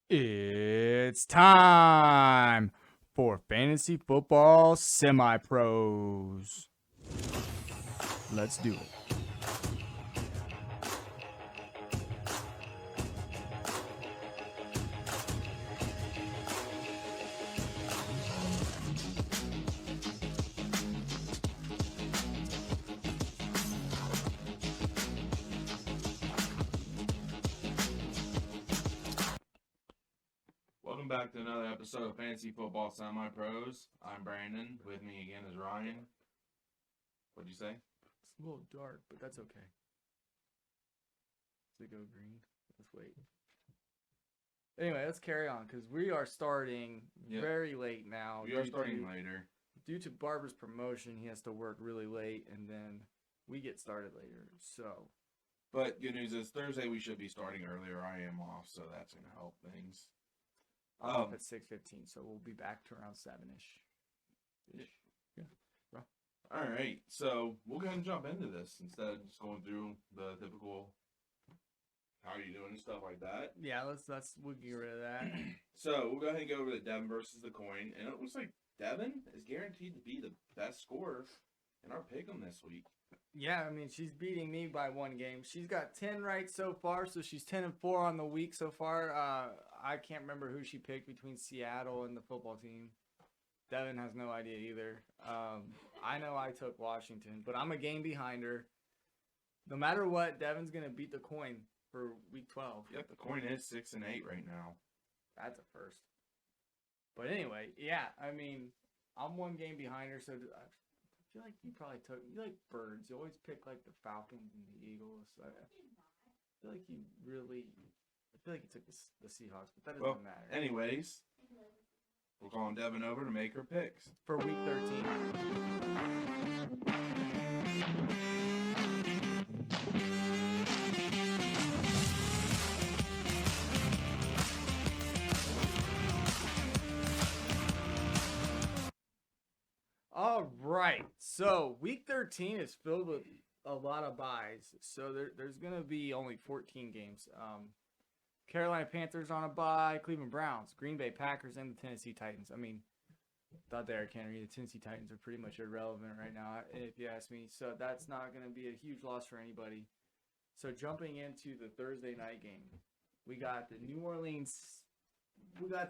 It's time for Fantasy Football Semi-Pros. Let's do it. Welcome back to another episode of Fantasy Football Semi-Pros. I'm Brandon. With me again is Ryan. What'd you say? It's a little dark, but that's okay. Does it go green? Let's wait. Anyway, let's carry on because we are starting very late now. We are starting later. Due to Barber's promotion, he has to work really late, and then we get started later. So, But good news is Thursday we should be starting earlier. I am off, so that's going to help things. I'm off at 6:15, so we'll be back to around 7-ish. Yeah. All right, so we'll go ahead and jump into this instead of just going through the typical how are you doing and stuff like that. Yeah, we'll get rid of that. So we'll go ahead and go over the Devon versus the Coin, and it looks like Devon is guaranteed to be the best scorer in our pick'em this week. Yeah, I mean, she's beating me by one game. She's got 10 right so far, so she's 10-4 on the week so far. I can't remember who she picked between Seattle and the football team. Devin has no idea either. I know I took Washington, but I'm a game behind her. No matter what, Devin's going to beat the Coin for week 12. Yep, the Coin is 6-8 right now. That's a first. But anyway, yeah, I mean, I'm one game behind her, so I feel like you like birds. You always pick like the Falcons and the Eagles. I feel like you took the Seahawks, but that doesn't matter. Anyways, we're calling Devin over to make her picks for week 13. All right, so week 13 is filled with a lot of buys. So there's going to be only 14 games. Carolina Panthers on a bye, Cleveland Browns, Green Bay Packers, and the Tennessee Titans. I mean, without Derrick Henry, the Tennessee Titans are pretty much irrelevant right now, if you ask me. So that's not going to be a huge loss for anybody. So jumping into the Thursday night game, we got the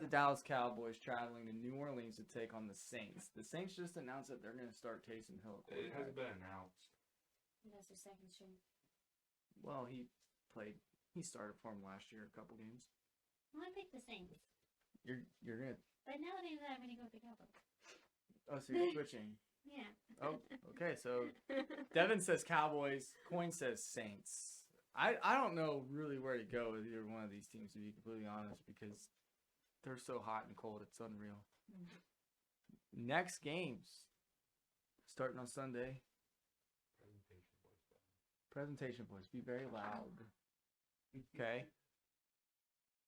Dallas Cowboys traveling to New Orleans to take on the Saints. The Saints just announced that they're going to start Taysom Hill. It hasn't been announced. That's their second string. Well, he started for him last year, a couple games. Well, I picked the Saints. You're gonna. But nowadays I'm gonna go with the Cowboys. Oh, so you're switching. Yeah. Oh, okay. So Devin says Cowboys. Coin says Saints. I don't know really where to go with either one of these teams, to be completely honest, because they're so hot and cold. It's unreal. Next games starting on Sunday. Presentation voice. Be very loud. Okay.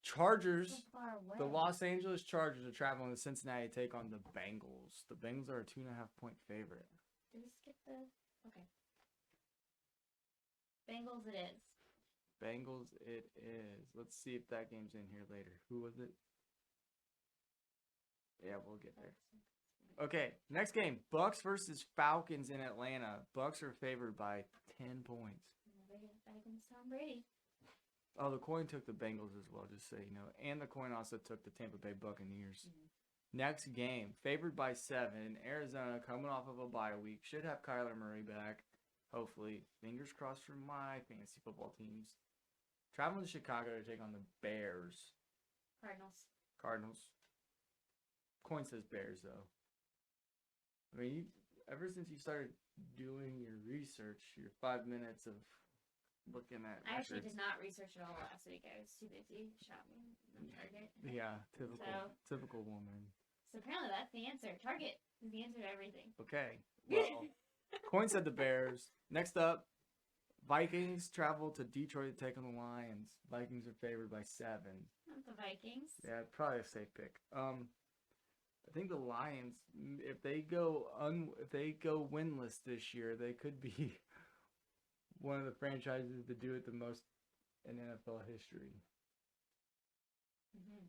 Chargers. So far away. The Los Angeles Chargers are traveling to Cincinnati to take on the Bengals. The Bengals are a 2.5-point favorite. Did we skip the? Okay. Bengals it is. Bengals it is. Let's see if that game's in here later. Who was it? Yeah, we'll get there. Okay, next game. Bucks versus Falcons in Atlanta. Bucks are favored by 10 points. Tom Brady. Oh, the Coin took the Bengals as well, just so you know. And the Coin also took the Tampa Bay Buccaneers. Next game, favored by 7. Arizona coming off of a bye week. Should have Kyler Murray back. Hopefully. Fingers crossed for my fantasy football teams. Traveling to Chicago to take on the Bears. Cardinals. Coin says Bears, though. I mean, ever since you started doing your research, your 5 minutes of looking at I actually did not research at all last week. I was too busy shopping on Target. Yeah, typical woman. So apparently that's the answer. Target is the answer to everything. Okay. Well, Coin said the Bears. Next up, Vikings travel to Detroit to take on the Lions. Vikings are favored by 7. Not the Vikings. Yeah, probably a safe pick. I think the Lions, if they go winless this year, they could be one of the franchises to do it the most in NFL history. Mm-hmm.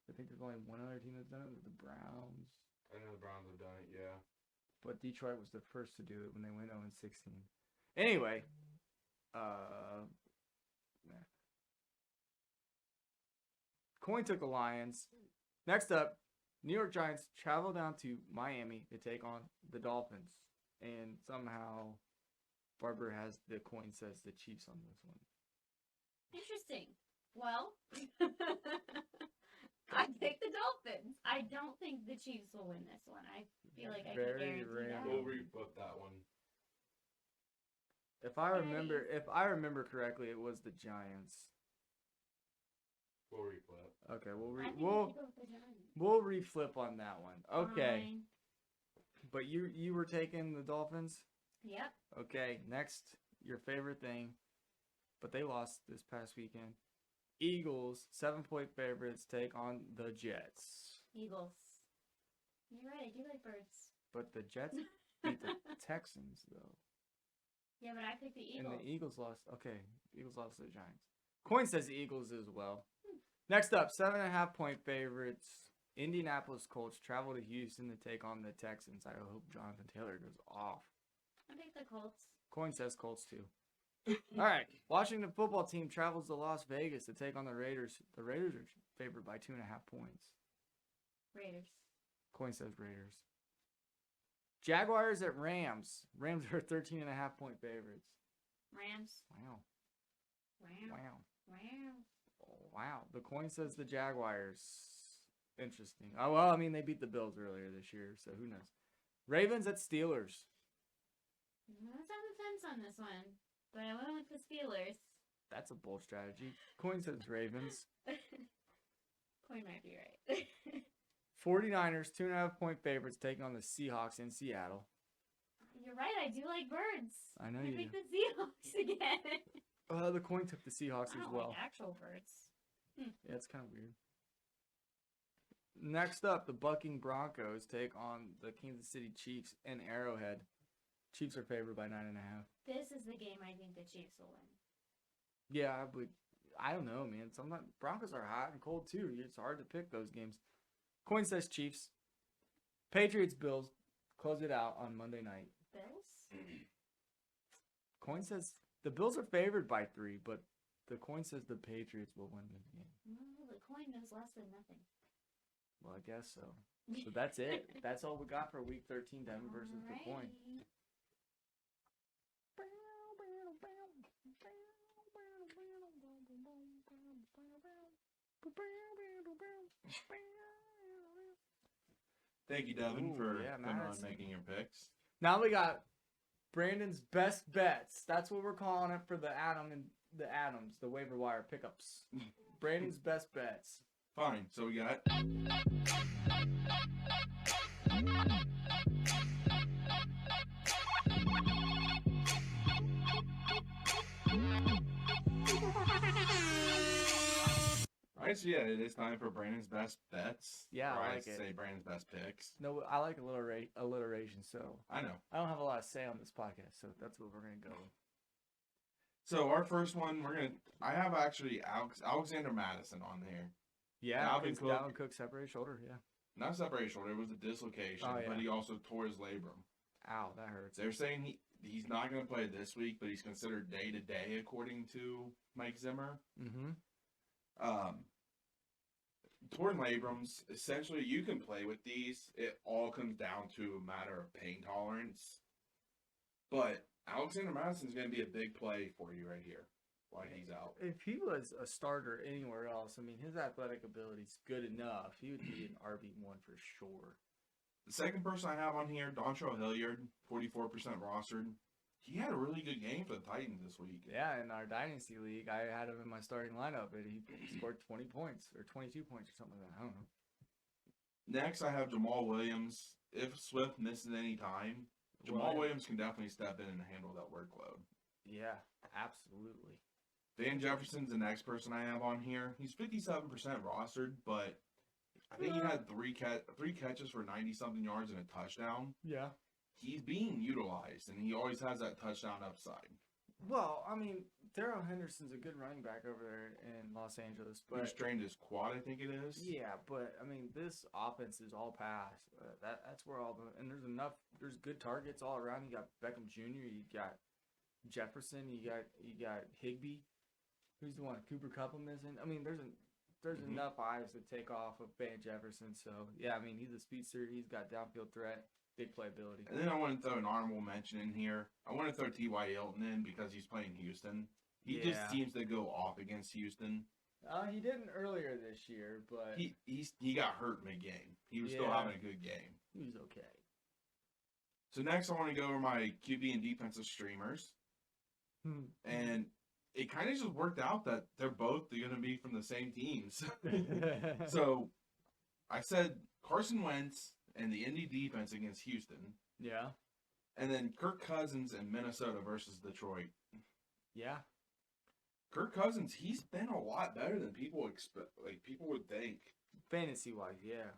I think there's only one other team that's done it, the Browns. I know the Browns have done it, yeah. But Detroit was the first to do it when they went 0-16. Anyway, Coin took the Lions. Next up, New York Giants travel down to Miami to take on the Dolphins. And somehow Barber has the Coin says the Chiefs on this one. Interesting. Well, I pick the Dolphins. I don't think the Chiefs will win this one. I feel like I Very can guarantee random. that. We'll reflip that one. If I remember correctly, it was the Giants. We'll reflip. Okay, I think we should go with the Giants. we'll reflip on that one. Okay, Fine. but you were taking the Dolphins. Yep. Okay, next, your favorite thing, but they lost this past weekend. Eagles, 7-point favorites, take on the Jets. Eagles. You're right. I do like birds. But the Jets beat the Texans, though. Yeah, but I picked the Eagles. And the Eagles lost. Okay, Eagles lost to the Giants. Coin says the Eagles as well. Next up, 7.5-point favorites. Indianapolis Colts travel to Houston to take on the Texans. I hope Jonathan Taylor goes off. I picked the Colts. Coin says Colts too. All right, Washington football team travels to Las Vegas to take on the Raiders. The Raiders are favored by 2.5 points. Raiders. Coin says Raiders. Jaguars at Rams. Rams are 13.5-point favorites. Rams. Wow. Wow. Wow. Wow. Oh, wow. The coin says the Jaguars. Interesting. Oh, well, I mean, they beat the Bills earlier this year, so who knows. Ravens at Steelers. I was on the fence on this one, but I went with the Steelers. That's a bold strategy. Coin says Ravens. Coin might be right. 49ers, 2.5-point favorites, taking on the Seahawks in Seattle. You're right, I do like birds. I know I you picked do. the Seahawks again. The coin took the Seahawks I as don't well. like actual birds. Yeah, it's kind of weird. Next up, the Bucking Broncos take on the Kansas City Chiefs in Arrowhead. Chiefs are favored by 9.5. This is the game I think the Chiefs will win. Yeah, but I don't know, man. Sometimes Broncos are hot and cold too. It's hard to pick those games. Coin says Chiefs. Patriots Bills close it out on Monday night. Bills? Coin says the Bills are favored by 3, but the coin says the Patriots will win this game. No, the coin knows less than nothing. Well, I guess so. So that's it. That's all we got for Week 13, Devon versus the coin. Alrighty. Thank you, Devin, Ooh, for yeah, coming on Madison. making your picks. Now we got Brandon's best bets. That's what we're calling it for the Adams, the waiver wire pickups. Brandon's best bets. Fine. So we got Alright, so yeah, it is time for Brandon's best bets. Yeah, Or I I like it. say Brandon's best picks. No, I like alliteration, so I know. I don't have a lot to say on this podcast, so that's what we're gonna go with. So our first one, I have actually Alexander Madison on here. Yeah, Dalvin because Cook. Dalvin Cook separated shoulder. Yeah. Not separation shoulder, it was a dislocation, Oh, yeah. but he also tore his labrum. Ow, that hurts. They're saying he's not going to play this week, but he's considered day-to-day, according to Mike Zimmer. Mm-hmm. Torn labrums, essentially, you can play with these. It all comes down to a matter of pain tolerance. But Alexander Madison's going to be a big play for you right here while he's out. If he was a starter anywhere else, I mean, his athletic ability is good enough. He would be an RB1 for sure. The second person I have on here, Dontrell Hilliard, 44% rostered. He had a really good game for the Titans this week. Yeah, in our Dynasty League, I had him in my starting lineup, and he scored 20 points or 22 points or something like that. I don't know. Next, I have Jamal Williams. If Swift misses any time, Jamal Williams can definitely step in and handle that workload. Yeah, absolutely. Van Jefferson's the next person I have on here. He's 57% rostered, but I think he had three catches for 90-something yards and a touchdown. Yeah. He's being utilized, and he always has that touchdown upside. Well, I mean, Darrell Henderson's a good running back over there in Los Angeles, He but strained his quad, I think it is. yeah, but I mean, this offense is all pass. That's where all the and there's good targets all around. You got Beckham Jr., you got Jefferson, you got Higbee. Who's the one? Cooper Kupp missing. I mean, there's Mhm. enough eyes to take off of Van Jefferson. So yeah, I mean, he's a speedster. He's got downfield threat, big playability. And then I want to throw an honorable mention in here. I want to throw T.Y. Hilton in because he's playing Houston. He Yeah. just seems to go off against Houston. He didn't earlier this year, but He got hurt mid-game. He was still Yeah. having a good game. he was okay. So next I want to go over my QB and defensive streamers. And it kind of just worked out that they're both going to be from the same teams. So I said Carson Wentz and the Indy defense against Houston. yeah, And then Kirk Cousins in Minnesota versus Detroit. yeah. Kirk Cousins, he's been a lot better than people expect. Like people would think, Fantasy wise, yeah.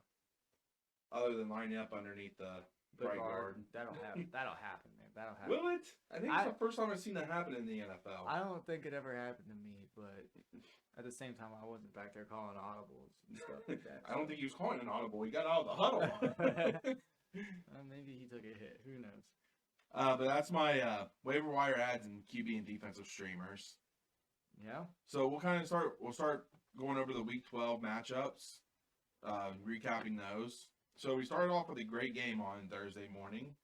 other than lining up underneath the right guard. That'll happen. That'll happen, man. That'll happen. Will it? I think it's the first time I've seen that happen in the NFL. I don't think it ever happened to me, but at the same time, I wasn't back there calling audibles and stuff like that. I don't think he was calling an audible. He got out of the huddle. Maybe he took a hit. Who knows? But that's my waiver wire ads and QB and defensive streamers. Yeah. So we'll start going over the Week 12 matchups, recapping those. So we started off with a great game on Thursday morning.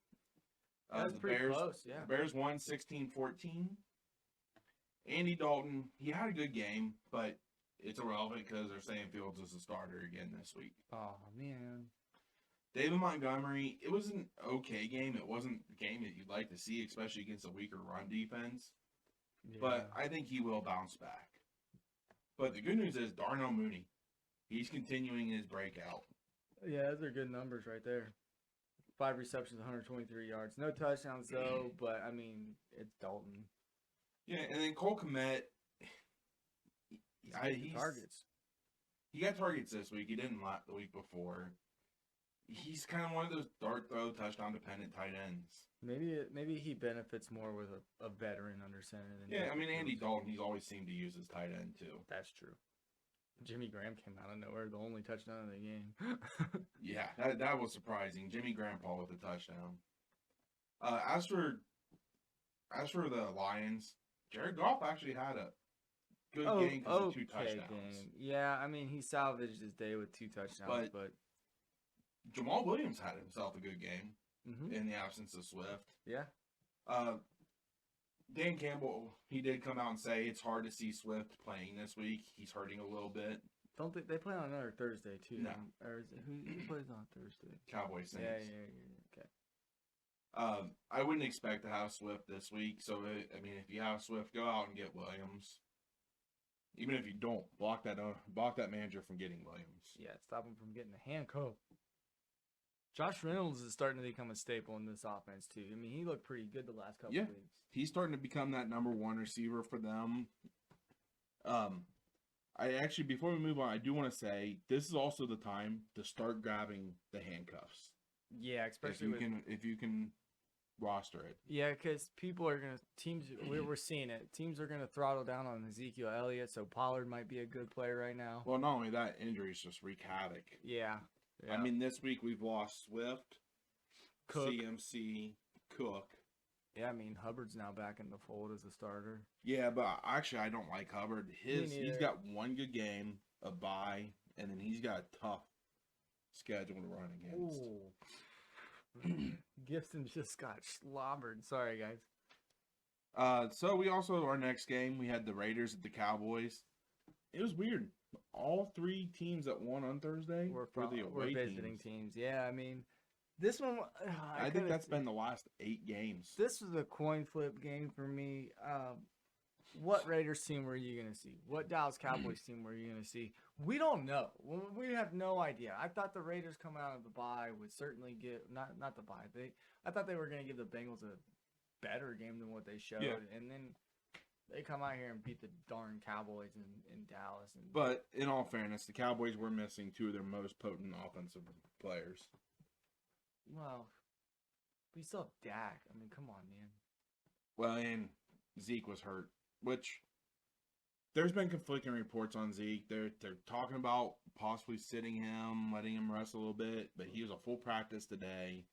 That's The pretty Bears, close, yeah. The Bears won 16-14. Andy Dalton, he had a good game, but it's irrelevant because they're saying Fields is the starter again this week. Oh man. David Montgomery, it was an okay game. It wasn't the game that you'd like to see, especially against a weaker run defense. Yeah. But I think he will bounce back. But the good news is Darnell Mooney, he's continuing his breakout. Yeah, those are good numbers right there. 5 receptions, 123 yards. No touchdowns though, but I mean, it's Dalton. Yeah, and then Cole Kmet, He's targets. He got targets this week. He didn't the week before. He's kind of one of those dart throw touchdown dependent tight ends. Maybe he benefits more with a veteran under center than Yeah, I mean Andy Fields. Dalton, he's always seemed to use his tight end too. That's true. Jimmy Graham came out of nowhere, the only touchdown of the game. Yeah, that was surprising. Jimmy Grandpa with a touchdown. As for the Lions, Jared Goff actually had a good game because of 2 touchdowns. Game. Yeah, I mean he salvaged his day with 2 touchdowns, but Jamal Williams had himself a good game mhm. in the absence of Swift. Yeah. Dan Campbell, he did come out and say it's hard to see Swift playing this week. He's hurting a little bit. Don't they play on another Thursday too? No. Or is it, who plays on Thursday? Cowboys Saints. Yeah. Okay. I wouldn't expect to have Swift this week. So, I mean, if you have Swift, go out and get Williams. Even if you don't, block that manager from getting Williams. Yeah, stop him from getting a handcuff. Josh Reynolds is starting to become a staple in this offense too. I mean, he looked pretty good the last couple Yeah. weeks. He's starting to become that number 1 receiver for them. I actually, before we move on, I do want to say this is also the time to start grabbing the handcuffs. Yeah, especially if you can roster it. Yeah, because people are gonna we're seeing it. Teams are gonna throttle down on Ezekiel Elliott, so Pollard might be a good player right now. Well, not only that, injuries just wreak havoc. Yeah. I mean, this week we've lost Swift, Cook. CMC, Cook. Yeah, I mean Hubbard's now back in the fold as a starter. Yeah, but actually I don't like Hubbard. He's neither. got one good game, a bye, and then he's got a tough schedule to run against. Ooh. Gibson just got slobbered. Sorry, guys. So we also, our next game, we had the Raiders at the Cowboys. It was weird. All 3 teams that won on Thursday were the away visiting teams. teams. Yeah, I mean, this one. I think that's been the last 8 games. This was a coin flip game for me. What Raiders team were you going to see? What Dallas Cowboys team were you going to see? We don't know. We have no idea. I thought the Raiders coming out of the bye would certainly get not the bye. I thought they were going to give the Bengals a better game than what they showed, and then they come out here and beat the darn Cowboys in Dallas. But in all fairness, the Cowboys were missing 2 of their most potent offensive players. Well, we still have Dak. I mean, come on, man. Well, and Zeke was hurt which there's been conflicting reports on Zeke. They're talking about possibly sitting him, letting him rest a little bit, but he was a full practice today.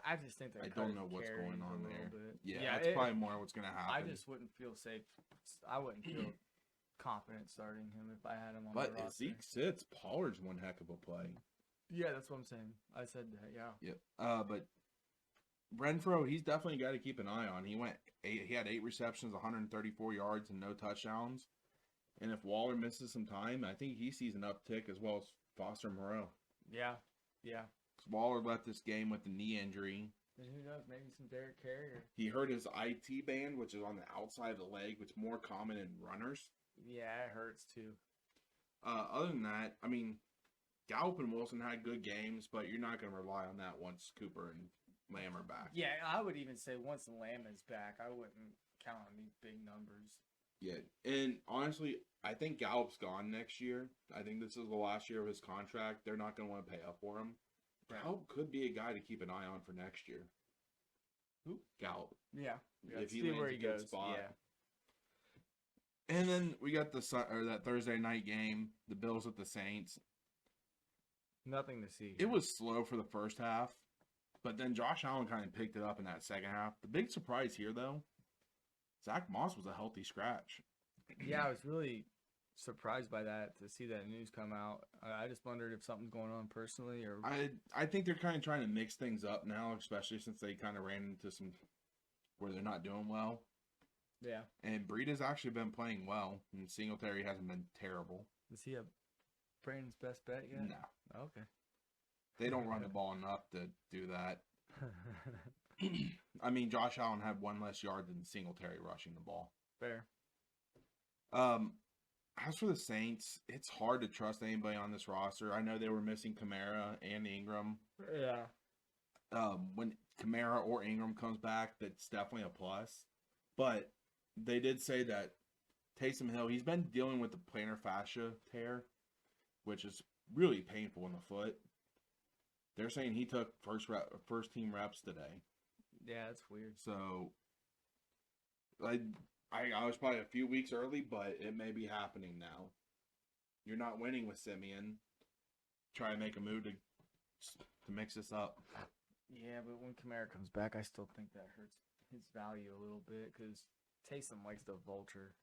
I just think I don't know what's going on there. Bit. Yeah, that's probably more what's going to happen. I just wouldn't feel safe. I wouldn't feel confident starting him if I had him on But the roster. if Zeke sits, Pollard's one heck of a play. Yeah, that's what I'm saying. I said that, yeah. Yep. But Renfro, he's definitely a guy to keep an eye on. He had 8 receptions, 134 yards, and no touchdowns. And if Waller misses some time, I think he sees an uptick as well as Foster Moreau. Yeah. Waller left this game with a knee injury. And who knows, maybe some Derek Carrier. He hurt his IT band, which is on the outside of the leg, which is more common in runners. Yeah, it hurts too. Other than that, I mean, Gallup and Wilson had good games, but you're not going to rely on that once Cooper and Lamb are back. Yeah, I would even say once Lamb is back, I wouldn't count on these big numbers. Yeah, and honestly, I think Gallup's gone next year. I think this is the last year of his contract. They're not going to want to pay up for him. Gallup could be a guy to keep an eye on for next year. Who? Gallup. Yeah. If he see lands where a he good goes. spot. Yeah. And then we got that Thursday night game, the Bills with the Saints. Nothing to see. It was slow for the first half, but then Josh Allen kind of picked it up in that second half. The big surprise here, though, Zach Moss was a healthy scratch. Yeah, I was really surprised by that, to see that news come out. I just wondered if something's going on personally, or I think they're kind of trying to mix things up now, especially since they kind of ran into some where they're not doing well. yeah. And Breida's actually been playing well, and Singletary hasn't been terrible. Is he a Brandon's best bet yet? No, Okay. they don't run the ball enough to do that. I mean, Josh Allen had 1 less yard than Singletary rushing the ball. Fair. As for the Saints, it's hard to trust anybody on this roster. I know they were missing Kamara and Ingram. Yeah. When Kamara or Ingram comes back, that's definitely a plus. But they did say that Taysom Hill, he's been dealing with the plantar fascia tear, which is really painful in the foot. They're saying he took first team reps today. Yeah, that's weird. So I was probably a few weeks early, but it may be happening now. You're not winning with Simeon. Try to make a move to mix this up. Yeah, but when Kamara comes back, I still think that hurts his value a little bit, because Taysom likes to vulture.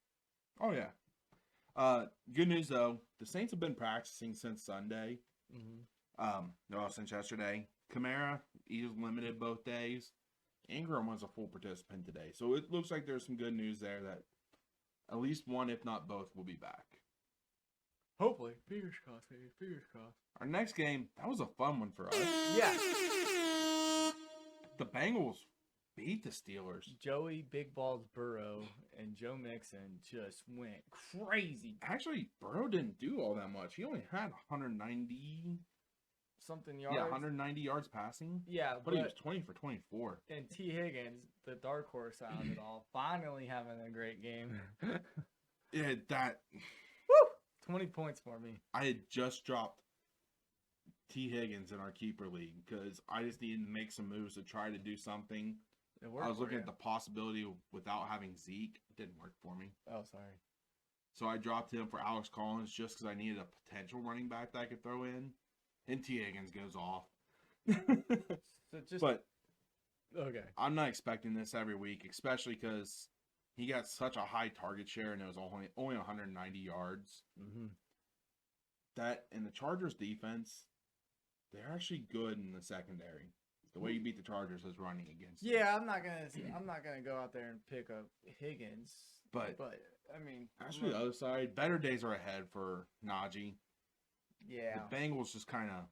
Oh, yeah. Good news, though. The Saints have been practicing since Sunday. Mm-hmm. Since yesterday. Kamara, he was limited both days. Ingram was a full participant today. So it looks like there's some good news there that at least one, if not both, will be back. Hopefully. Fingers crossed, baby. Fingers crossed. Our next game, that was a fun one for us. Yeah. The Bengals beat the Steelers. Joey Big Balls Burrow and Joe Mixon just went crazy. Actually, Burrow didn't do all that much. He only had 190 something yards. Yeah, 190 yards passing. Yeah, but he was 20 for 24. And T. Higgins, the dark horse out of it all, finally having a great game. Yeah, that. Woo! 20 points for me. I had just dropped T. Higgins in our keeper league because I just needed to make some moves to try to do something. It worked. I was looking at the possibility without having Zeke. It didn't work for me. Oh, sorry. So I dropped him for Alex Collins just because I needed a potential running back that I could throw in. And T. Higgins goes off. But okay, I'm not expecting this every week, especially because he got such a high target share and it was only 190 yards. Mm-hmm. That and the Chargers defense, they're actually good in the secondary. The way you beat the Chargers is running against them. Yeah, I'm not gonna go out there and pick up Higgins. But I mean, actually, the other side, better days are ahead for Najee. Yeah, the Bengals just kind of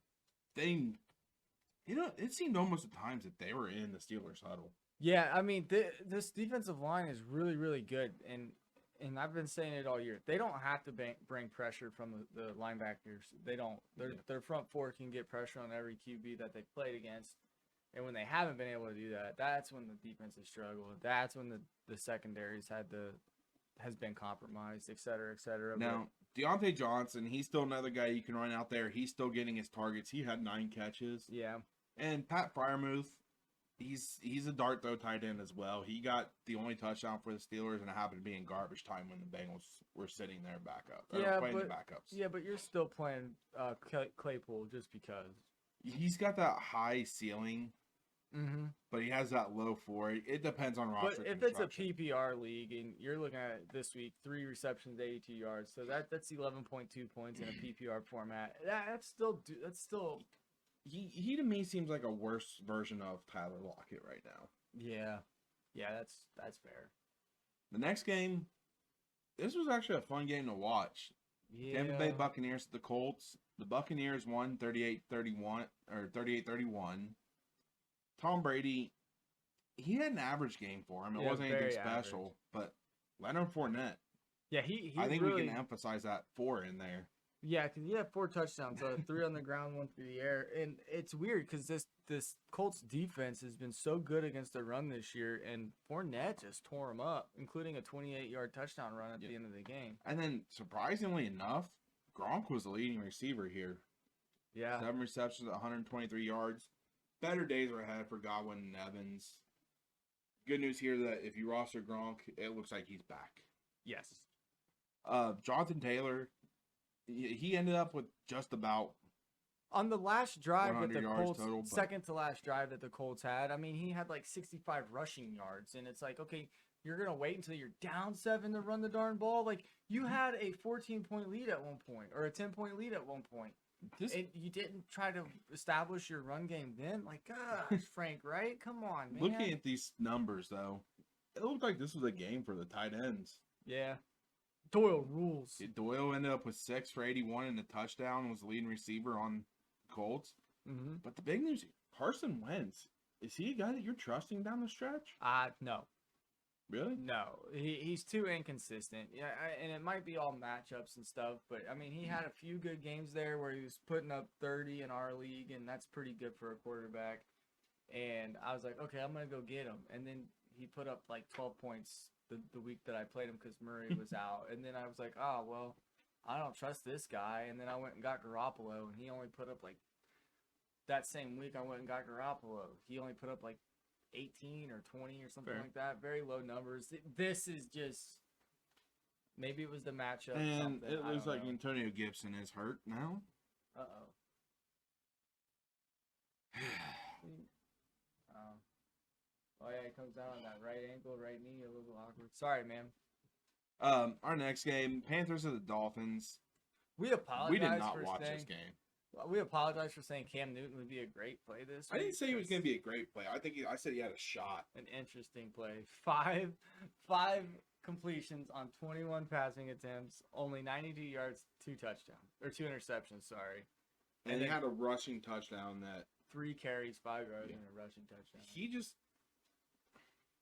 it seemed almost at times that they were in the Steelers huddle. Yeah, I mean, this defensive line is really, really good, and I've been saying it all year. They don't have to bring pressure from the linebackers. They don't. Their front four can get pressure on every QB that they played against, and when they haven't been able to do that, that's when the defense has struggled. That's when the secondaries has been compromised, et cetera, et cetera. Now, Deontay Johnson, he's still another guy you can run out there. He's still getting his targets. He had 9 catches. Yeah. And Pat Freiermuth, He's a dart throw tight end as well. He got the only touchdown for the Steelers, and it happened to be in garbage time when the Bengals were sitting there playing the backups. Yeah, but you're still playing Claypool just because. He's got that high ceiling, but he has that low floor. It depends on roster. But if it's a PPR league and you're looking at this week, 3 receptions, 82 yards, so that's 11.2 points in a PPR format. That's still. He to me seems like a worse version of Tyler Lockett right now. Yeah, that's fair. The next game, this was actually a fun game to watch. Yeah. Tampa Bay Buccaneers at the Colts. The Buccaneers won 38-31 or 38-31. Tom Brady, he had an average game for him. It wasn't anything special, but Leonard Fournette. Yeah, he I think really, we can emphasize that 4 in there. Yeah, because he had 4 touchdowns, 3 on the ground, 1 through the air, and it's weird because this Colts defense has been so good against the run this year, and Fournette just tore him up, including a 28-yard touchdown run at the end of the game. And then, surprisingly enough, Gronk was the leading receiver here. Yeah, 7 receptions, 123 yards. Better days are ahead for Godwin and Evans. Good news here that if you roster Gronk, it looks like he's back. Yes. Jonathan Taylor, he ended up with just about on the last drive that the Colts, total, second to last drive that the Colts had. I mean, he had like 65 rushing yards, and it's like, okay, you're gonna wait until you're down 7 to run the darn ball. Like you had a 14-point lead at one point, or a 10-point lead at one point. And you didn't try to establish your run game then? Like, gosh, Frank, right? Come on, man. Looking at these numbers, though, it looked like this was a game for the tight ends. Yeah. Doyle rules. Doyle ended up with 6 for 81 and a touchdown, was the leading receiver on the Colts. Mm-hmm. But the big news, Carson Wentz, is he a guy that you're trusting down the stretch? No. Really? No, he's too inconsistent. Yeah, and it might be all matchups and stuff, but I mean, he had a few good games there where he was putting up 30 in our league, and that's pretty good for a quarterback. And I was like, okay, I'm gonna go get him. And then he put up like 12 points the week that I played him because Murray was out. And then I was like, oh well, I don't trust this guy. And then I went and got Garoppolo, and he only put up like that same week I went and got Garoppolo. He only put up like 18 or 20 or something like that. Very low numbers. This is just maybe it was the matchup. And it looks like Antonio Gibson is hurt now. Uh-oh. Oh yeah, it comes down on that right ankle, right knee, a little awkward. Sorry, man. Our next game, Panthers and the Dolphins. We apologize. We did not watch this game. We apologize for saying Cam Newton would be a great play this week. I didn't say he was going to be a great play. I said he had a shot. An interesting play. Five completions on 21 passing attempts, only 92 yards, 2 touchdowns. Or 2 interceptions, sorry. And he had a rushing touchdown that... 3 carries, 5 yards, and a rushing touchdown.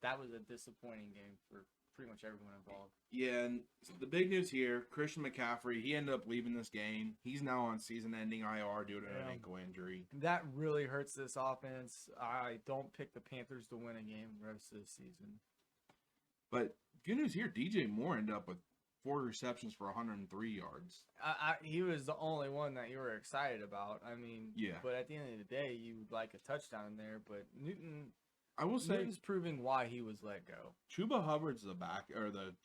That was a disappointing game for pretty much everyone involved. Yeah, and the big news here, Christian McCaffrey, he ended up leaving this game. He's now on season-ending IR due to an ankle injury. That really hurts this offense. I don't pick the Panthers to win a game the rest of the season. But good news here, DJ Moore ended up with 4 receptions for 103 yards. He was the only one that you were excited about. I mean, yeah. But at the end of the day, you would like a touchdown there. But Newton... I will say Newton's proving why he was let go. Chuba Hubbard's going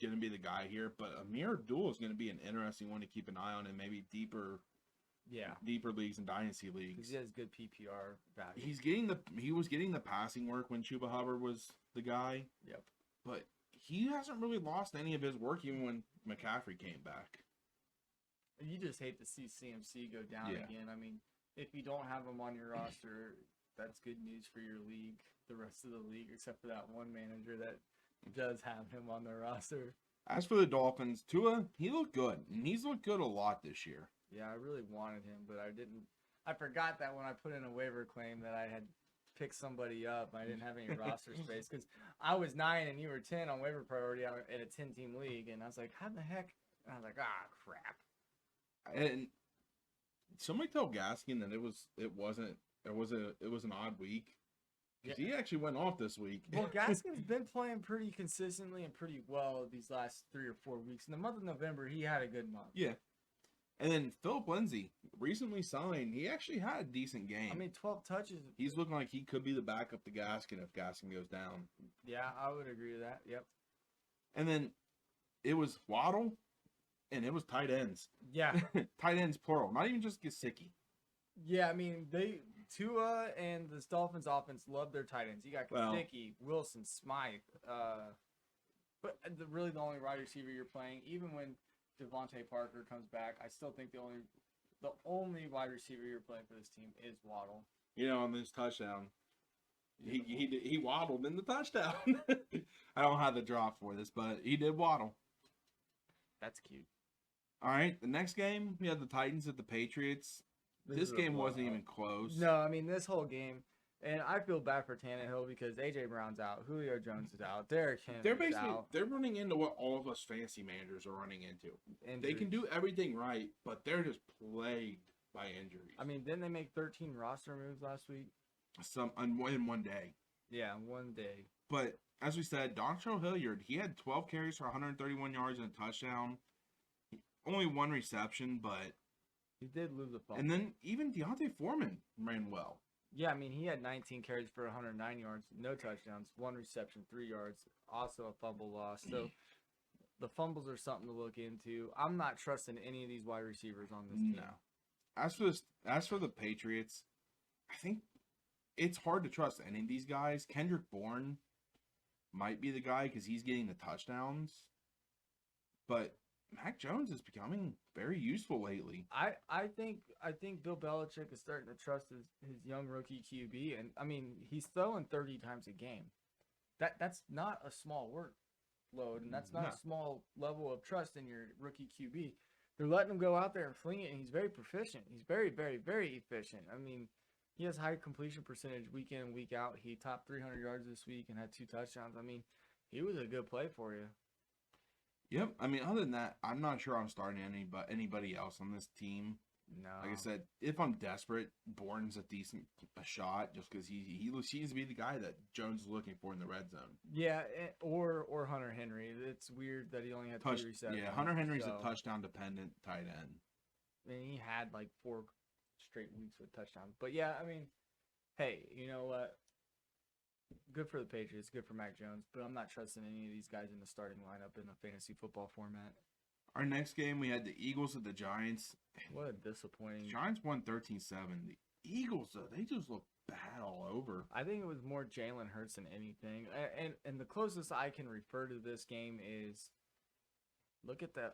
to be the guy here, but Amir Abdul is going to be an interesting one to keep an eye on in maybe deeper leagues and dynasty leagues. Because he has good PPR value. He was getting the passing work when Chuba Hubbard was the guy. Yep. But he hasn't really lost any of his work even when McCaffrey came back. You just hate to see CMC go down again. I mean, if you don't have him on your roster, that's good news for your league. The rest of the league, except for that one manager that does have him on their roster. As for the Dolphins, Tua, he looked good, and he's looked good a lot this year. Yeah, I really wanted him, but I didn't. I forgot that when I put in a waiver claim that I had picked somebody up. I didn't have any roster space because I was 9 and you were 10 on waiver priority in a 10-team league, and I was like, how the heck? And I was like, crap. And somebody tell Gaskin that it was an odd week. Yeah. He actually went off this week. Well, Gaskin's been playing pretty consistently and pretty well these last 3 or 4 weeks. In the month of November, he had a good month. Yeah. And then Philip Lindsay, recently signed. He actually had a decent game. I mean, 12 touches. He's looking like he could be the backup to Gaskin if Gaskin goes down. Yeah, I would agree with that. Yep. And then it was Waddle, and it was tight ends. Yeah. Tight ends plural, not even just Gesicki. Yeah, I mean, Tua and the Dolphins offense love their tight ends. You got Well- Gesicki, Wilson, Smythe. But really the only wide receiver you're playing, even when Devontae Parker comes back, I still think the only wide receiver you're playing for this team is Waddle. You know, on this touchdown, he waddled in the touchdown. I don't have the drop for this, but he did waddle. That's cute. All right, the next game, we had the Titans at the Patriots. This is a game wasn't blowout. even close. No, I mean, this whole game, and I feel bad for Tannehill because A.J. Brown's out, Julio Jones is out, Derrick They're Henry's basically out. running into what all of us fantasy managers are running into. They can Injuries. do everything right, but they're just plagued by injuries. I mean, didn't they make 13 roster moves last week? In one day. Yeah, one day. But as we said, Dontrell Hilliard, he had 12 carries for 131 yards and a touchdown. Only one reception, but He did lose a fumble. and then even Deontay Foreman ran well. Yeah, I mean, he had 19 carries for 109 yards, no touchdowns, one reception, 3 yards, also a fumble loss. So the fumbles are something to look into. I'm not trusting any of these wide receivers on this team. No. As for the Patriots, I think it's hard to trust any of these guys. Kendrick Bourne might be the guy because he's getting the touchdowns, but Mac Jones is becoming very useful lately. I think Bill Belichick is starting to trust his young rookie QB, and I mean he's throwing 30 times a game. That's not a small workload, and that's not No. a small level of trust in your rookie QB. They're letting him go out there and fling it, and he's very proficient. He's very, very, very efficient. I mean, he has high completion percentage week in and week out. He topped 300 yards this week and had 2 touchdowns. I mean, he was a good play for you. Yep. I mean, other than that, I'm not sure I'm starting anybody else on this team. No. Like I said, if I'm desperate, Bourne's a decent shot just because he seems to be the guy that Jones is looking for in the red zone. Yeah, or Hunter Henry. It's weird that he only had 2 receptions. Yeah, Hunter Henry's so- a touchdown dependent tight end. I mean, he had like 4 straight weeks with touchdowns. But yeah, I mean, hey, you know what? Good for the Patriots, good for Mac Jones, but I'm not trusting any of these guys in the starting lineup in the fantasy football format. Our next game, we had the Eagles at the Giants. What a disappointing. Giants won 13-7. The Eagles, though, they just look bad all over. I think it was more Jalen Hurts than anything. And the closest I can refer to this game is look at the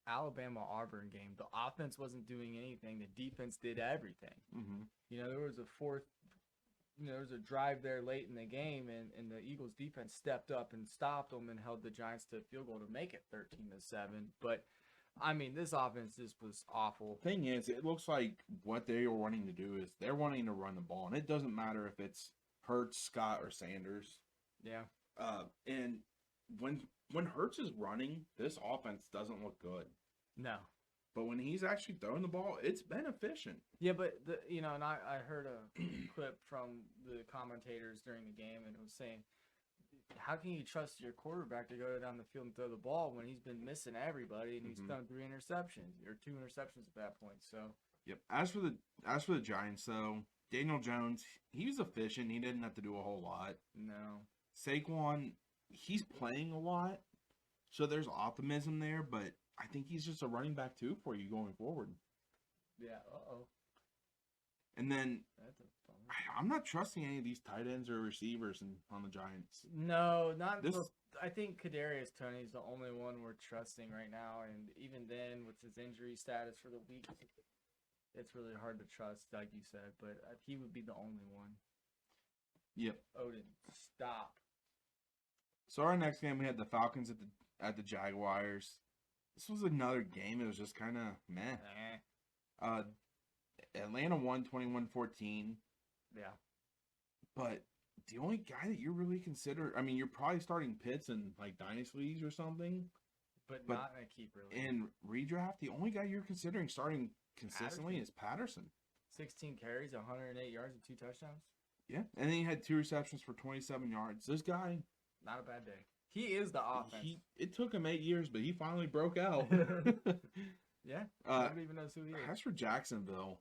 Alabama-Auburn game. The offense wasn't doing anything. The defense did everything. Mm-hmm. You know, there was a drive there late in the game, and the Eagles defense stepped up and stopped them and held the Giants to a field goal to make it 13-7. But I mean, this offense just was awful. Thing is, it looks like what they are wanting to do is they're wanting to run the ball, and it doesn't matter if it's Hurts, Scott, or Sanders. Yeah. And when Hurts is running, this offense doesn't look good. No. But when he's actually throwing the ball, it's been efficient. Yeah, but and I heard a clip from the commentators during the game, and it was saying, how can you trust your quarterback to go down the field and throw the ball when he's been missing everybody and he's thrown 3 interceptions or 2 interceptions at that point? So Yep. As for the Giants, though, Daniel Jones, he was efficient. He didn't have to do a whole lot. no. Saquon, he's playing a lot, so there's optimism there. But I think he's just a running back too for you going forward. Yeah. And then That's a bummer. I'm not trusting any of these tight ends or receivers on the Giants. No, not This- this. I think Kadarius Toney's the only one we're trusting right now, and even then, with his injury status for the week, it's really hard to trust, like you said. But he would be the only one. Yep. Odin, stop. So our next game, we had the Falcons at the Jaguars. This was another game. It was just kind of meh. Atlanta won 21-14. Yeah. But the only guy that you really consider, I mean, you're probably starting Pitts in like dynasty leagues or something. But But not in a keeper league. In redraft, the only guy you're considering starting consistently is Patterson. 16 carries, 108 yards, and 2 touchdowns. Yeah, and then he had 2 receptions for 27 yards. This guy, Not a bad day. He is the offense. it took him 8 years, but he finally broke out. Yeah. Uh, Nobody even knows who he is. as for Jacksonville,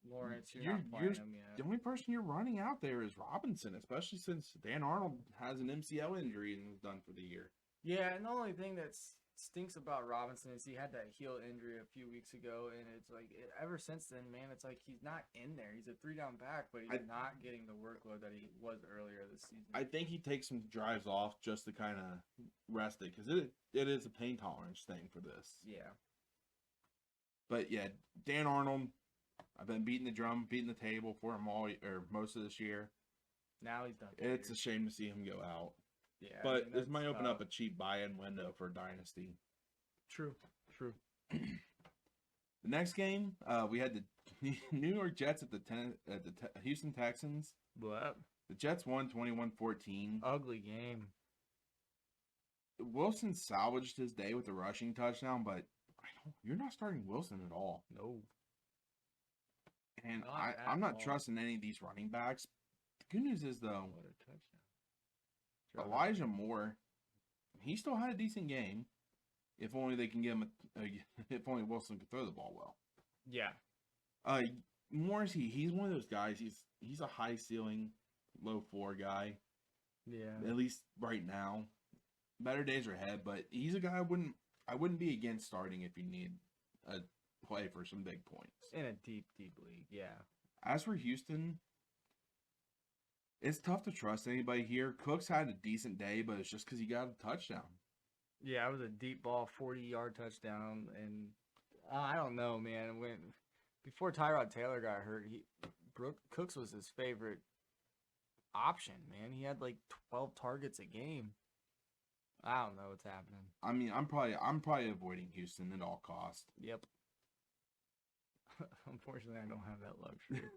Lawrence, you're you're- not playing him yet. the only person you're running out there is Robinson, especially since Dan Arnold has an MCL injury and is done for the year. Yeah, and the only thing that stinks about Robinson is he had that heel injury a few weeks ago, and it's like ever since then, man, it's like he's not in there. He's a 3-down back, but he's not getting the workload that he was earlier this season. I think he takes some drives off just to kind of rest it because it is a pain tolerance thing for this. Yeah. But yeah, Dan Arnold, I've been beating the drum, beating the table for him most of this year. Now he's done. It's a shame to see him go out. Yeah, But this might open up a cheap buy-in window for Dynasty. True. The next game, we had the New York Jets at the Houston Texans. What? The Jets won 21-14. Ugly game. Wilson salvaged his day with a rushing touchdown, but you're not starting Wilson at all. No. And Not at I'm not all. trusting any of these running backs. The good news is, though, What a touchdown. Elijah Moore, he still had a decent game. If only they can get him, if only Wilson could throw the ball well. Yeah. Morris, he's one of those guys. He's a high ceiling, low floor guy. Yeah. At least right now. Better days are ahead, but he's a guy I wouldn't be against starting if you need a play for some big points. In a deep league, yeah. As for Houston, it's tough to trust anybody here. Cooks had a decent day, but it's just because he got a touchdown. Yeah, it was a deep ball, 40-yard touchdown, and I don't know, man. Before Tyrod Taylor got hurt, Cooks was his favorite option, man. He had like 12 targets a game. I don't know what's happening. I mean, I'm probably avoiding Houston at all costs. Yep. Unfortunately, I don't have that luxury.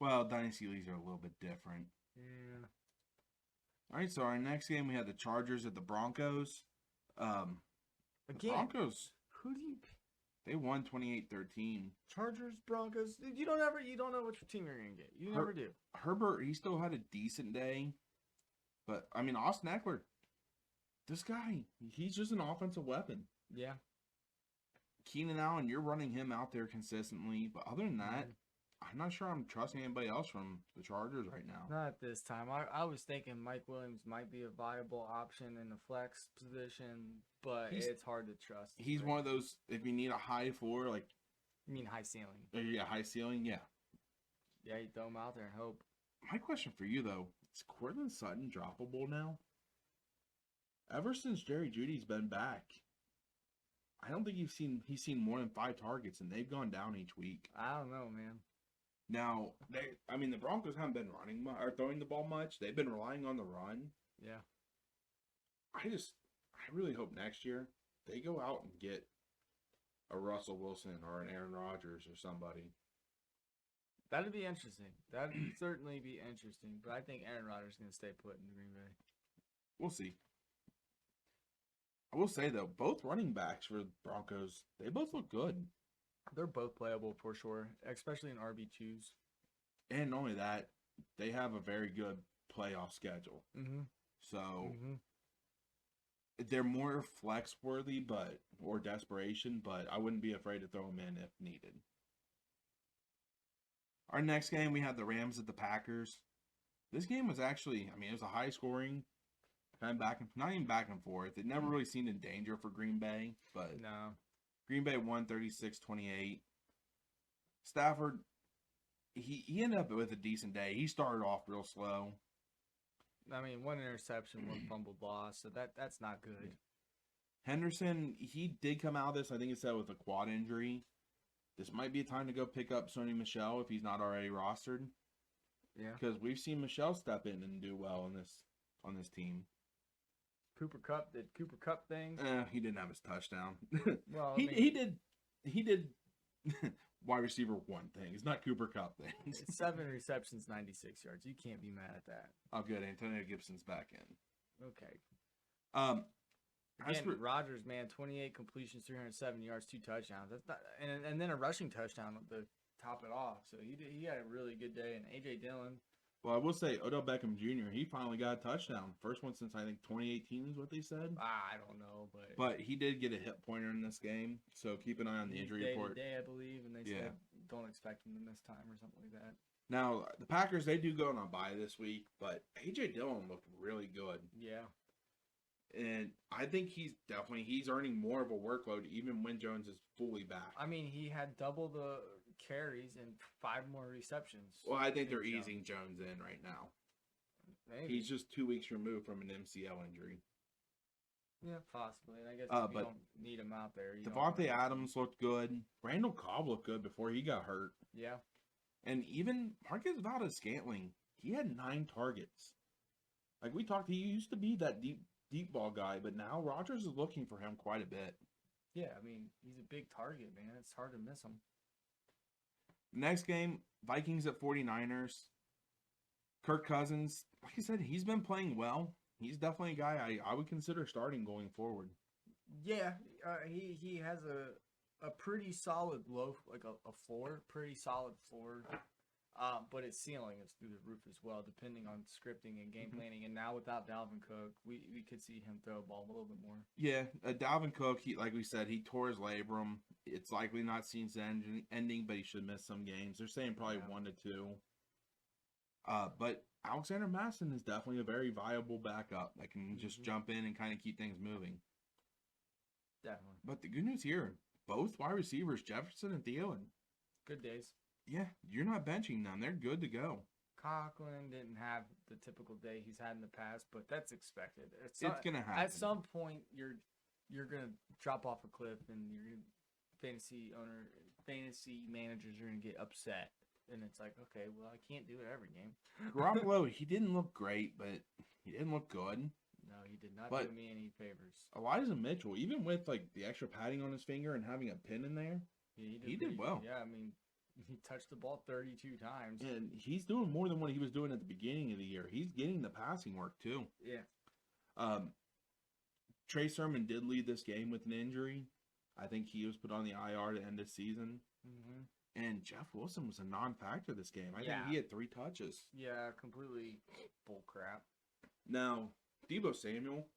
Well, dynasty leagues are a little bit different. Yeah. All right, so our next game we had the Chargers at the Broncos. The Again, Broncos, who do you? they won 28-13. Chargers, Broncos. You don't know which team you're gonna get. You never do. Herbert, he still had a decent day, but I mean Austin Eckler, this guy, he's just an offensive weapon. Yeah. Keenan Allen, you're running him out there consistently, but other than that, I'm not sure I'm trusting anybody else from the Chargers right now. Not at this time. I was thinking Mike Williams might be a viable option in the flex position, but it's hard to trust. He's one of those, if you need a high floor, like, You mean high ceiling? yeah, high ceiling, yeah. Yeah, you throw him out there and hope. My question for you, though, is Courtland Sutton droppable now? Ever since Jerry Jeudy's been back, I don't think he's seen more than 5 targets, and they've gone down each week. I don't know, man. Now, the Broncos haven't been running or throwing the ball much. They've been relying on the run. Yeah. I really hope next year they go out and get a Russell Wilson or an Aaron Rodgers or somebody. That'd be interesting. That'd certainly be interesting. But I think Aaron Rodgers is going to stay put in Green Bay. We'll see. I will say, though, both running backs for the Broncos, they both look good. They're both playable for sure, especially in RB2s. And not only that, they have a very good playoff schedule. Mm-hmm. So they're more flex worthy or desperation, but I wouldn't be afraid to throw them in if needed. Our next game, we had the Rams at the Packers. This game was actually, it was a high scoring, kind of not even back and forth. It never really seemed in danger for Green Bay, but No. Green Bay won 36-28. Stafford, he ended up with a decent day. He started off real slow. One interception, one fumbled loss, so that's not good. Henderson, he did come out of this, I think it said, with a quad injury. This might be a time to go pick up Sony Michel if he's not already rostered. Yeah. Because we've seen Michel step in and do well on this team. Cooper Kupp things. He didn't have his touchdown. Well, he did wide receiver 1 thing. It's not Cooper Kupp things. It's 7 receptions, 96 yards. You can't be mad at that. Oh, good. Antonio Gibson's back in. Okay. Again, for Rodgers, man, 28 completions, 307 yards, 2 touchdowns. That's not, and then a rushing touchdown to top it off. So he had a really good day. And AJ Dillon, Well, I will say Odell Beckham Jr. He finally got a touchdown. First one since I think 2018 is what they said. I don't know, But he did get a hit pointer in this game, so keep an eye on the he's injury day report. to day, I believe, and they Yeah. said don't expect him to miss time or something like that. Now the Packers they do go on a bye this week, but AJ Dillon looked really good, Yeah. and I think he's earning more of a workload even when Jones is fully back. I mean, he had double the carries and 5 more receptions. Well, I think they're than Jones. easing Jones in right now. Maybe. He's just 2 weeks removed from an MCL injury. Yeah, possibly. I guess if but you don't need him out there. Devontae Adams looked good. Randall Cobb looked good before he got hurt. Yeah. And even Marcus Valdes-Scantling, he had 9 targets. Like we talked, he used to be that deep ball guy, but now Rodgers is looking for him quite a bit. Yeah, I mean, he's a big target, man. It's hard to miss him. Next game, Vikings at 49ers. Kirk Cousins, like I said, he's been playing well. He's definitely a guy I would consider starting going forward. Yeah, he has a pretty solid low, like a floor, pretty solid floor. But its ceiling is through the roof as well, depending on scripting and game planning. And now without Dalvin Cook, we could see him throw a ball a little bit more. Yeah, Dalvin Cook, like we said, he tore his labrum. It's likely not season ending, but he should miss some games. They're saying probably 1 to 2. But Alexander Madison is definitely a very viable backup that can just jump in and kind of keep things moving. Definitely. But the good news here, both wide receivers, Jefferson and Thielen. Good days. Yeah, you're not benching them. They're good to go. Conklin didn't have the typical day he's had in the past, but that's expected. It's going to happen. At some point, you're going to drop off a cliff, and fantasy managers are going to get upset. And it's like, okay, well, I can't do it every game. Garoppolo, he didn't look great, but he didn't look good. No, he did not But do me any favors. Elijah Mitchell, even with like the extra padding on his finger and having a pin in there, Yeah, he did well. Yeah, I mean, he touched the ball 32 times. And he's doing more than what he was doing at the beginning of the year. He's getting the passing work too. Yeah. Trey Sermon did lead this game with an injury. I think he was put on the IR to end the season. Mm-hmm. And Jeff Wilson was a non-factor this game. I think he had 3 touches. Yeah, completely bull crap. Now, Deebo Samuel,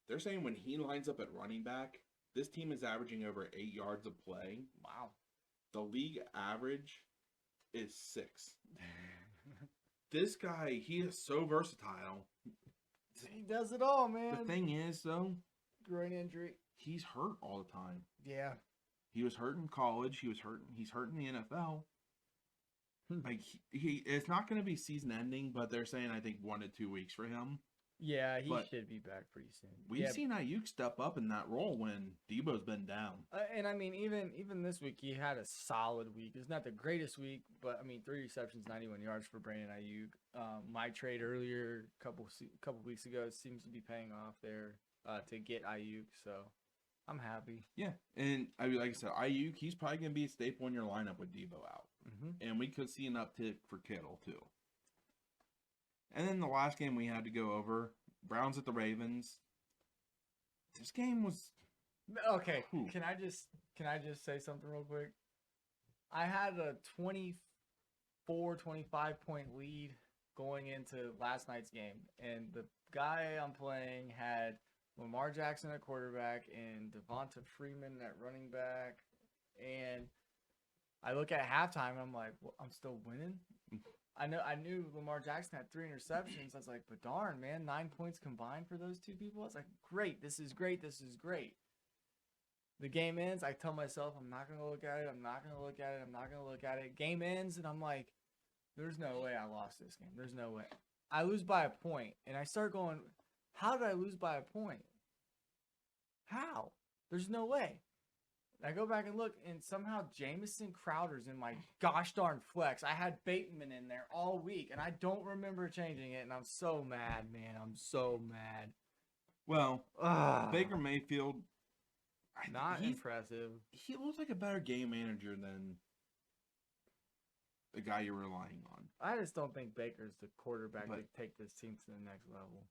they're saying when he lines up at running back, this team is averaging over 8 yards of play. Wow. The league average is 6. This guy, he is so versatile. He does it all, man. The thing is, though, groin injury. He's hurt all the time. Yeah. He was hurt in college. He's hurt in the NFL. Like he it's not going to be season ending, but they're saying I think 1 to 2 weeks for him. Yeah, he should be back pretty soon. We've seen Ayuk step up in that role when Debo's been down. And I mean, even this week, he had a solid week. It's not the greatest week, but I mean, 3 receptions, 91 yards for Brandyn Ayuk. My trade earlier, couple weeks ago, seems to be paying off there to get Ayuk. So I'm happy. Yeah, and I mean, like I said, Ayuk, he's probably going to be a staple in your lineup with Debo out. Mm-hmm. And we could see an uptick for Kittle, too. And then the last game we had to go over, Browns at the Ravens. This game was... Okay, can I just say something real quick? I had a 24, 25-point lead going into last night's game. And the guy I'm playing had Lamar Jackson at quarterback and Devonta Freeman at running back. And I look at halftime and I'm like, well, I'm still winning. I knew Lamar Jackson had 3 interceptions. I was like, but darn, man, 9 points combined for those 2 people. I was like, great, this is great, this is great. The game ends. I tell myself, I'm not gonna look at it. I'm not gonna look at it. I'm not gonna look at it. Game ends, and I'm like, there's no way I lost this game. There's no way. I lose by a point, and I start going, how did I lose by a point? How? There's no way. I go back and look, and somehow Jamison Crowder's in my gosh darn flex. I had Bateman in there all week, and I don't remember changing it, and I'm so mad, man. I'm so mad. Well, Baker Mayfield, not impressive. He looks like a better game manager than the guy you're relying on. I just don't think Baker's the quarterback to take this team to the next level.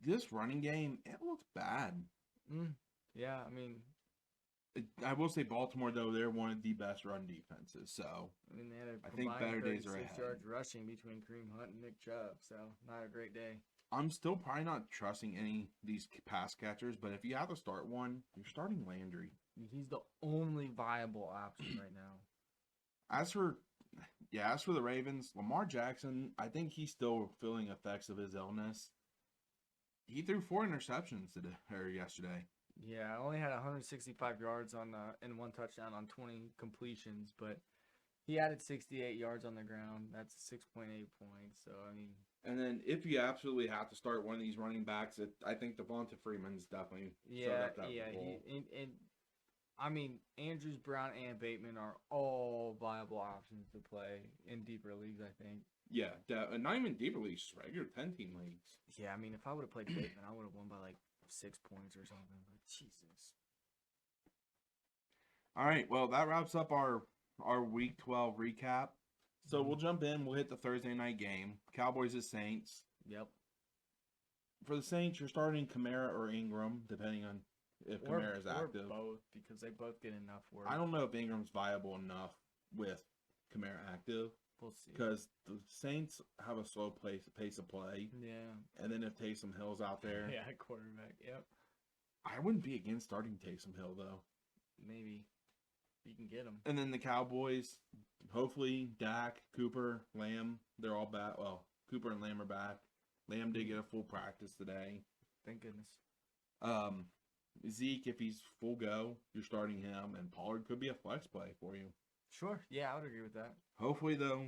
This running game, it looks bad. Yeah, I mean... I will say Baltimore, though, they're one of the best run defenses. So I mean, they had a I think better days are 36 ahead. yards rushing between Kareem Hunt and Nick Chubb, so not a great day. I'm still probably not trusting any of these pass catchers, but if you have to start one, you're starting Landry. He's the only viable option right now. As for the Ravens, Lamar Jackson, I think he's still feeling effects of his illness. He threw 4 interceptions yesterday. Yeah, I only had 165 yards and 1 touchdown on 20 completions, but he added 68 yards on the ground. That's 6.8 points. So I mean, and then if you absolutely have to start one of these running backs, I think Devonta Freeman's definitely yeah. I mean, Andrews, Brown, and Bateman are all viable options to play in deeper leagues, I think. Yeah, not even deeper leagues, just regular 10-team leagues. Yeah, I mean, if I would have played Bateman, I would have won by like 6 points or something. But Jesus. All right, well, that wraps up our Week 12 recap. So we'll jump in. We'll hit the Thursday night game. Cowboys at Saints. Yep. For the Saints, you're starting Kamara or Ingram, depending on if Kamara is active. Or both, because they both get enough work. I don't know if Ingram's viable enough with Kamara active. We'll see. Because the Saints have a slow pace of play. Yeah. And then if Taysom Hill's out there. Yeah, quarterback. Yep. I wouldn't be against starting Taysom Hill, though. Maybe. You can get him. And then the Cowboys, hopefully, Dak, Cooper, Lamb, they're all back. Well, Cooper and Lamb are back. Lamb did get a full practice today. Thank goodness. Zeke, if he's full go, you're starting him. And Pollard could be a flex play for you. Sure. Yeah, I would agree with that. Hopefully, though,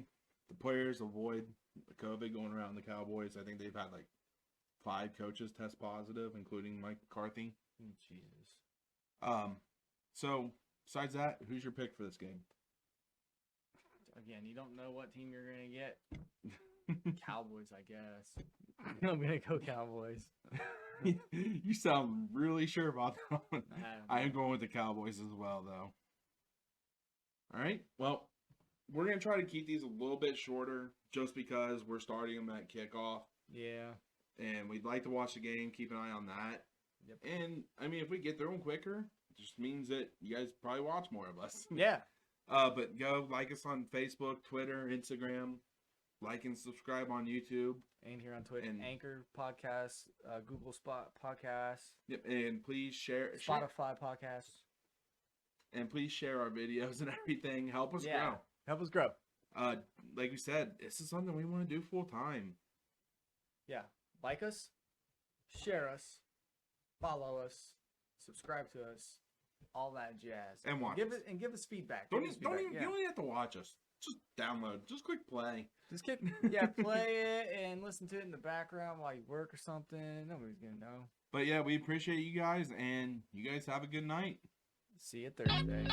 the players avoid the COVID going around the Cowboys. I think they've had like 5 coaches test positive, including Mike McCarthy. Jesus. So, besides that, who's your pick for this game? Again, you don't know what team you're going to get. Cowboys, I guess. I'm going to go Cowboys. You sound really sure about that one. I am going with the Cowboys as well, though. All right. Well, we're going to try to keep these a little bit shorter just because we're starting them at kickoff. Yeah. And we'd like to watch the game, keep an eye on that. Yep. And, I mean, if we get through them quicker, it just means that you guys probably watch more of us. Yeah. But go like us on Facebook, Twitter, Instagram. Like and subscribe on YouTube. And here on Twitter. And Anchor Podcast, Google Spot Podcast. Yep. And please share. Spotify Podcast. And please share our videos and everything. Help us grow. Help us grow. Like we said, this is something we want to do full time. Yeah. Like us, share us, follow us, subscribe to us, all that jazz. And watch us. Give us feedback. You don't even have to watch us. Just download. Just click play. Play it and listen to it in the background while you work or something. Nobody's gonna know. But yeah, we appreciate you guys, and you guys have a good night. See you Thursday.